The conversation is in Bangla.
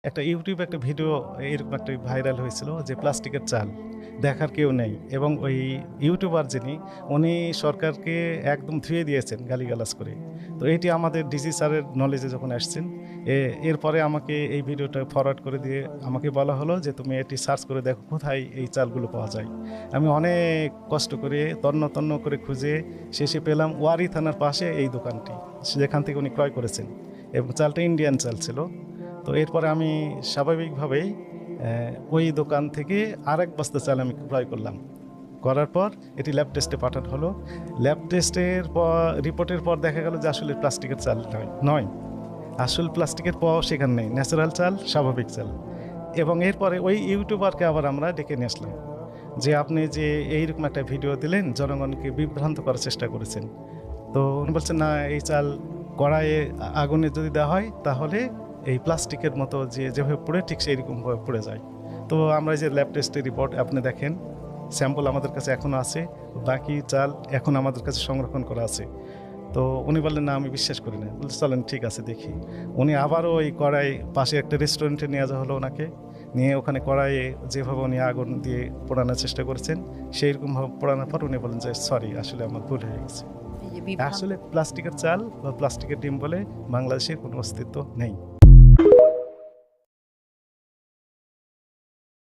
একটা ইউটিউবে একটা ভিডিও এরকম একটা ভাইরাল হয়েছিল যে প্লাস্টিকের চাল দেখার কেউ নেই, এবং ওই ইউটিউবার যিনি উনি সরকারকে একদম ধুয়ে দিয়েছেন গালিগালাজ করে। তো এটি আমাদের ডিসি স্যারের নলেজে যখন আসছেন, এরপরে আমাকে এই ভিডিওটা ফরওয়ার্ড করে দিয়ে আমাকে বলা হলো যে তুমি এটি সার্চ করে দেখো কোথায় এই চালগুলো পাওয়া যায়। আমি অনেক কষ্ট করে তন্ন তন্ন করে খুঁজে শেষে পেলাম ওয়ারি থানার পাশে এই দোকানটি, যেখান থেকে উনি ক্রয় করেছেন, এবং চালটা ইন্ডিয়ান চাল ছিল। তো এরপরে আমি স্বাভাবিকভাবেই ওই দোকান থেকে আরেক বস্তা চাল আমি ক্রয় করলাম। করার পর এটি ল্যাব টেস্টে পাঠানো হলো। ল্যাব টেস্টের পর রিপোর্টের পর দেখা গেল যে আসলে প্লাস্টিকের চাল নয়, আসল প্লাস্টিকের পাওয়া সেখানে নেই, ন্যাচারাল চাল, স্বাভাবিক চাল। এবং এরপরে ওই ইউটিউবারকে আবার আমরা ডেকে নিয়ে আসলাম যে আপনি যে এইরকম একটা ভিডিও দিলেন, জনগণকে বিভ্রান্ত করার চেষ্টা করেছেন। তো উনি বলছেন না, এই চাল কড়াইয়ে আগুনে যদি দেওয়া হয় তাহলে এই প্লাস্টিকের মতো যেভাবে পড়ে ঠিক সেইরকমভাবে পড়ে যায়। তো আমরা যে ল্যাব টেস্টের রিপোর্ট আপনি দেখেন, স্যাম্পল আমাদের কাছে এখনও আছে, বাকি চাল এখন আমাদের কাছে সংরক্ষণ করা আছে। তো উনি বললেন না, আমি বিশ্বাস করি না। বলতে চলেন ঠিক আছে দেখি। উনি আবারও ওই কড়াই পাশে একটা রেস্টুরেন্টে নিয়ে যাওয়া হলো ওনাকে, নিয়ে ওখানে কড়াইয়ে যেভাবে উনি আগুন দিয়ে পোড়ানোর চেষ্টা করেছেন সেইরকমভাবে পোড়ানোর পর উনি বলেন যে সরি, আসলে আমার ভুল হয়ে গেছে। এই যে বিভ্রান্ত আসলে প্লাস্টিকের চাল বা প্লাস্টিকের ডিম বলে বাংলাদেশের কোনো অস্তিত্ব নেই।